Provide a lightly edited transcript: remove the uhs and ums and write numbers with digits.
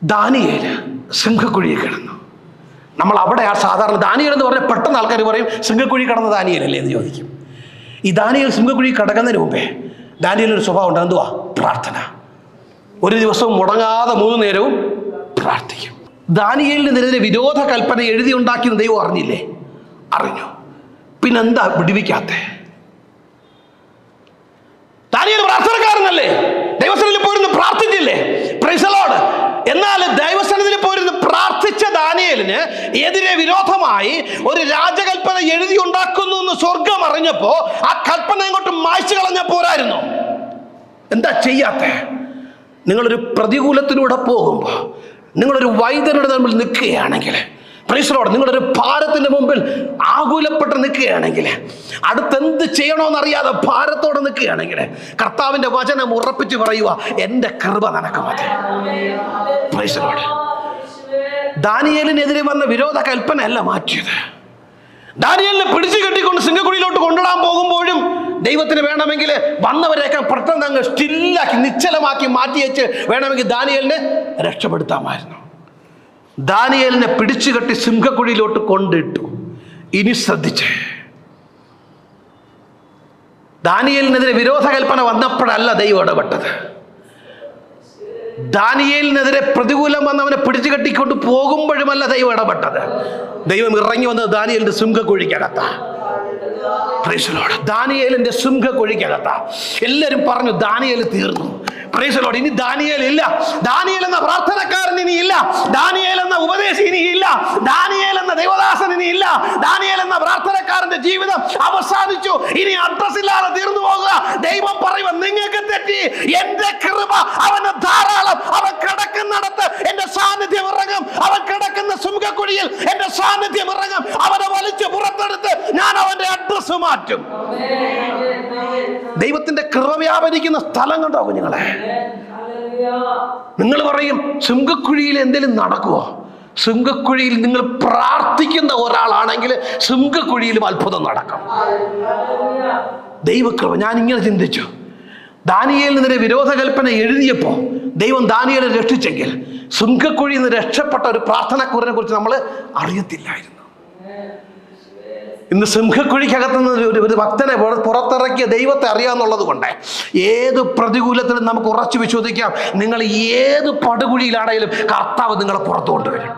Daniel സിംഹക്കുഴിയിൽ കിടന്നു. നമ്മൾ അവിടെ സാധാരണ ദാനിയേൽ എന്ന് പറഞ്ഞാൽ പെട്ടെന്ന് ആൾക്കാർ പറയും സിംഹക്കുഴി കടന്ന ദാനിയേലല്ലേ എന്ന് ചോദിക്കും. ഈ ദാനിയേൽ സിംഹക്കുഴി കടക്കുന്നതിന് മുമ്പേ ദാനിയേലിനൊരു സ്വഭാവം ഉണ്ട്. എന്തുവാ? പ്രാർത്ഥന. ഒരു ദിവസവും മുടങ്ങാതെ 3 നേരവും പ്രാർത്ഥിക്കും. ദാനിയേലിനെതിരെ വിരോധ കൽപ്പന എഴുതി ഉണ്ടാക്കിയെന്ന് ദൈവം അറിഞ്ഞില്ലേ? അറിഞ്ഞു. പിന്നെന്താ വിടുവിക്കാത്തെ? ദാനിയേൽ പ്രാർത്ഥനക്കാരനല്ലേ? ദൈവസന്നിധിയിൽ പോയിരുന്ന് പ്രാർത്ഥിച്ചില്ലേ? Price the Lord. എന്നാൽ ദൈവസന്നിധിയിൽ പോയിരുന്ന് പ്രാർത്ഥിച്ച ദാനിയേലിന് എതിരെ വിരോധമായി ഒരു രാജകൽപ്പന എഴുതി ഉണ്ടാക്കുന്നു എന്ന് സ്വർഗം അറിഞ്ഞപ്പോ ആ കൽപ്പന ഇങ്ങോട്ട് മായ്ച്ചു കളഞ്ഞ പോരായിരുന്നു. എന്താ ചെയ്യാത്തെ? നിങ്ങളൊരു പ്രതികൂലത്തിലൂടെ പോകുമ്പോൾ, നിങ്ങളൊരു വൈദ്യരുടെ മുമ്പിൽ നിൽക്കുകയാണെങ്കിൽ, പ്രൈസ് ദി ലോർഡ്, നിങ്ങളൊരു ഭാരത്തിന്റെ മുമ്പിൽ ആകുലപ്പെട്ട് നിൽക്കുകയാണെങ്കിൽ, അടുത്തെന്ത് ചെയ്യണമെന്നറിയാതെ ഭാരത്തോടെ നിൽക്കുകയാണെങ്കിൽ, കർത്താവിന്റെ വചനം ഉറപ്പിച്ച് പറയുക, എൻ്റെ കൃപ നിനക്ക് മതി. Price the Lord. ദാനിയേലിനെതിരെ വന്ന വിരോധ കൽപ്പന അല്ല മാറ്റിയത്. ദാനിയേലിനെ പിടിച്ചു കെട്ടിക്കൊണ്ട് സിംഹക്കുഴിയിലോട്ട് കൊണ്ടുവിടാൻ പോകുമ്പോഴും ദൈവത്തിന് വേണമെങ്കിൽ വന്നവരെയൊക്കെ പെട്ടെന്ന് അങ്ങ് സ്റ്റില്ലാക്കി നിശ്ചലമാക്കി മാറ്റിവെച്ച് വേണമെങ്കിൽ ദാനിയേലിനെ രക്ഷപ്പെടുത്താമായിരുന്നു. ദാനിയേലിനെ പിടിച്ചു കെട്ടി സിംഹക്കുഴിയിലോട്ട് കൊണ്ടിട്ടു. ഇനി ശ്രദ്ധിച്ചേ, ദാനിയേലിനെതിരെ വിരോധ കൽപ്പന വന്നപ്പോഴല്ല ദൈവം ഇടപെട്ടത്. ദാനിയേലിനെതിരെ പ്രതികൂലം വന്നവനെ പിടിച്ചു കെട്ടിക്കൊണ്ട് പോകുമ്പോഴുമല്ല ദൈവം ഇടപെട്ടത്. ദൈവം ഇറങ്ങി വന്നത് ദാനിയേലിന്റെ സിംഹക്കുഴിക്കകത്താ. Praise the lord. ദാനിയേലിന്റെ സിംഹക്കുഴിക്കകത്താ. എല്ലാവരും പറഞ്ഞു ദാനിയേൽ തീർന്നു. Praise the lord. ഇനി ദാനിയേൽ ഇല്ല. ദാനിയേൽ എന്ന പ്രാർത്ഥനക്കാരൻ ഇനി ഇല്ല. ദാനിയേൽ എന്ന ഉപദേശി ഇനി ഇല്ല. ദാനിയേൽ എന്ന ദൈവദാസൻ ഇനി ഇല്ല. ദാനിയേൽ എന്ന പ്രാർത്ഥനക്കാരന്റെ ജീവിതം അവസാനിച്ചു. ഇനി അഡ്രസ് ഇല്ലാതെ തീർന്നു പോകുക. ദൈവം പറയുക, നിങ്ങൾക്ക് തെറ്റി, എന്റെ കൃപ അവന് ധാരാളം. അവൻ കിടക്കുന്നിടത്ത് എന്റെ സാന്നിധ്യം ഇറങ്ങും. അവൻ കിടക്കുന്ന സിംഹക്കുഴിയിൽ എന്റെ സാന്നിധ്യം ഇറങ്ങും. അവനെ വലിച്ചു പുറത്തെടുത്ത് ഞാൻ അവന്റെ അഡ്രസ് മാറ്റും. ദൈവത്തിന്റെ കൃപ വ്യാപരിക്കുന്ന സ്ഥലം കണ്ടോ കുഞ്ഞുങ്ങളെ? നിങ്ങൾ പറയും സിംഹക്കുഴിയിൽ എന്തെങ്കിലും നടക്കുമോ? സിംഹക്കുഴിയിൽ നിങ്ങൾ പ്രാർത്ഥിക്കുന്ന ഒരാളാണെങ്കിൽ സിംഹക്കുഴിയിലും അത്ഭുതം നടക്കും. ദൈവകൃപ. ഞാൻ ഇങ്ങനെ ചിന്തിച്ചു, ദാനിയേലിനെതിരെ വിരോധ കൽപ്പന എഴുതിയപ്പോൾ ദൈവം ദാനിയേലിനെ രക്ഷിച്ചെങ്കിൽ സിംഹക്കുഴിയിൽ നിന്ന് രക്ഷപ്പെട്ട ഒരു പ്രാർത്ഥനക്കാരനെ കുറിച്ച് നമ്മൾ അറിയത്തില്ലായിരുന്നു. ഇന്ന് സിംഹക്കുഴിക്കകത്തുനിന്ന് ഒരു ഭക്തനെ പുറത്തിറക്കിയ ദൈവത്തെ അറിയാമെന്നുള്ളത് കൊണ്ട് ഏത് പ്രതികൂലത്തിലും നമുക്ക് ഉറച്ചു വിശ്വസിക്കാം. നിങ്ങൾ ഏത് പടുകുഴിയിലാണെങ്കിലും കർത്താവ് നിങ്ങളെ പുറത്തു കൊണ്ടുവരും.